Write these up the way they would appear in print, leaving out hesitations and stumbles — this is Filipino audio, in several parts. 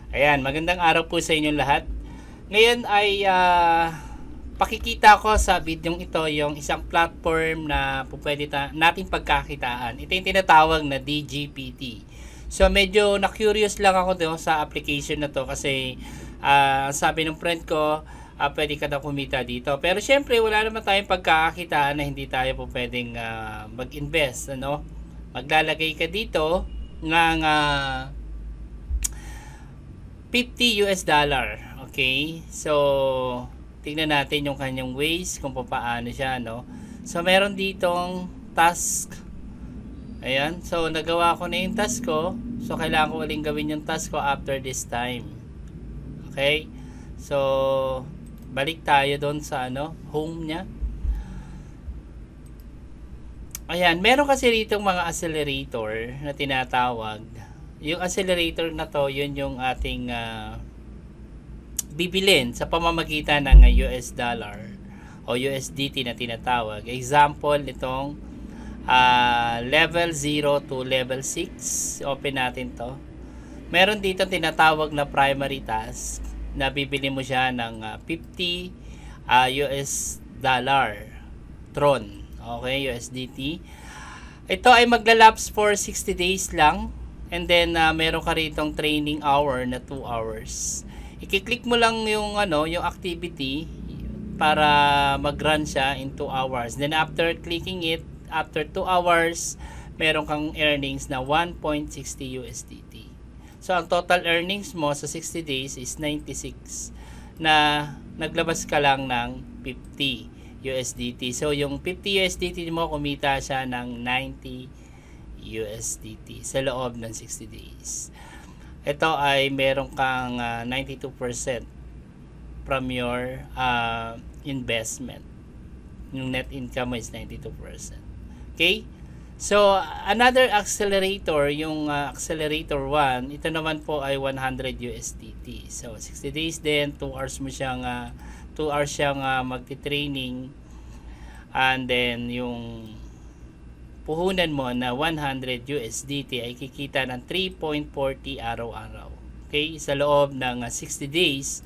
Ayan, magandang araw po sa inyong lahat. Ngayon ay pakikita ko sa video ito yung isang platform na pwede natin pagkakitaan. Ito yung tinatawag na DGPT. So medyo na-curious lang ako doon sa application na to kasi sabi ng friend ko, pwede ka daw kumita dito. Pero syempre wala naman tayong pagkakakitaan na hindi tayo po pwedeng mag-invest. Ano? Maglalagay ka dito ng 50 US dollar. Okay? So, tingnan natin yung kanyang ways kung paano siya, no? So, meron ditong task. Ayan. So, nagawa ko na yung task ko. So, kailangan ko uling gawin yung task ko after this time. Okay? So, balik tayo doon sa home niya. Ayan. Meron kasi ditong mga accelerator na tinatawag. Yung accelerator na to, yun yung ating bibilin sa pamamagitan ng US dollar o USDT na tinatawag. Example nitong level 0 to level 6. Open natin to. Meron dito tinatawag na primary task na bibili mo siya ng 50 US dollar Tron. Okay, USDT. Ito ay maglalapse for 60 days lang. And then meron ka ritong training hour na 2 hours. I-click mo lang yung yung activity para mag-run siya in 2 hours. Then after clicking it, after 2 hours, meron kang earnings na 1.60 USDT. So ang total earnings mo sa 60 days is 96 na naglabas ka lang ng 50 USDT. So yung 50 USDT mo kumita siya ng 90 USDT sa loob ng 60 days. Ito ay meron kang 92% from your investment. Yung net income mo is 92%. Okay? So, another accelerator, yung accelerator 1, ito naman po ay 100 USDT. So, 60 days din, 2 hours mo siyang 2 hours siyang magti-training, and then yung puhunan mo na 100 USDT ay kikita ng 3.40 araw-araw. Okay? Sa loob ng 60 days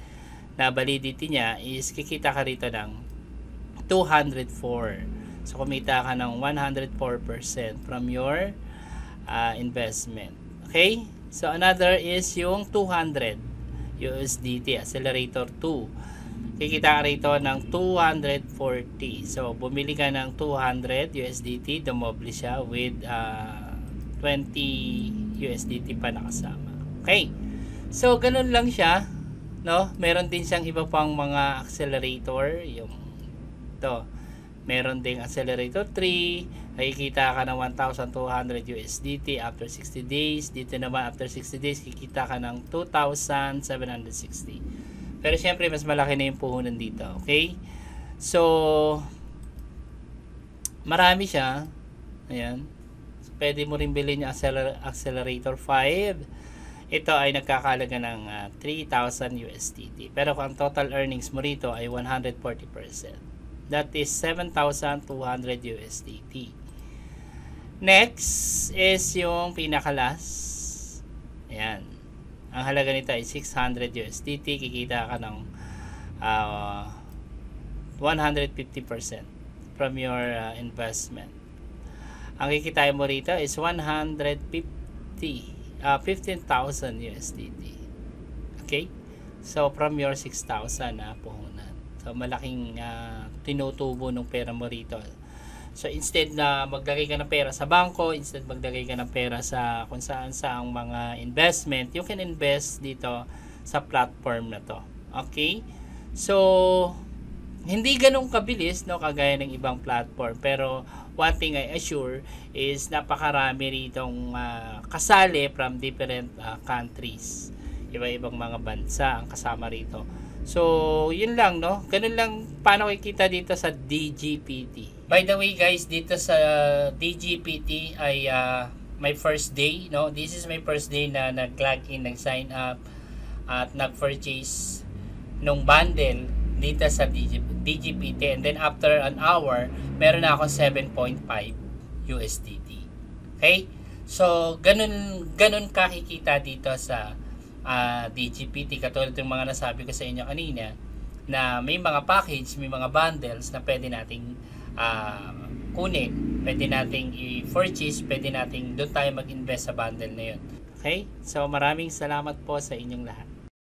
na validity niya is kikita ka rito ng 204. So kumita ka ng 104% from your investment. Okay? So another is yung 200 USDT Accelerator 2. Kikita ka rito ng 240. So, bumili ka ng 200 USDT, dumoble siya with 20 USDT pa nakasama. Okay. So, ganun lang siya, no? Meron din siyang iba pang mga accelerator, yung to. Meron ding accelerator 3, kikita ka ng 1,200 USDT after 60 days. Dito naman after 60 days, kikita ka ng 2,760. Pero syempre mas malaki na yung puhunan dito. Okay? So marami siya. Ayan. So, pwede mo rin bilhin yung accelerator 5. Ito ay nagkakalaga ng 3,000 USDT. Pero kung ang total earnings mo rito ay 140%. That is 7,200 USDT. Next is yung pinakalas. Ayan. Ang halaga nito ay 600 USDT. Kikita ka ng 150% from your investment. Ang kikitain mo rito is 15,000 USDT. Okay? So, from your 6,000 na puhunan. So, malaking tinutubo ng pera mo rito. So, instead na maglagay ka ng pera sa bangko, instead maglagay ka ng pera sa kung saan saang mga investment, you can invest dito sa platform na to. Okay? So, hindi ganun kabilis, no, kagaya ng ibang platform. Pero, one thing I assure is napakarami ritong kasali from different countries. Iba-ibang mga bansa ang kasama rito. So, yun lang, no? Ganun lang paano kikita dito sa DGPT. By the way, guys, dito sa DGPT ay my first day, no? This is my first day na nag-log in, nag-sign up at nag-purchase nung bundle dito sa DGPT. And then after an hour, meron na ako 7.5 USDT. Okay? So, ganun kakikita dito sa DGPT, katulad ng mga nasabi ko sa inyo kanina, na may mga package, may mga bundles na pwede nating kunin, pwede nating i-purchase, pwede nating doon tayo mag-invest sa bundle na yun. Okay? So maraming salamat po sa inyong lahat.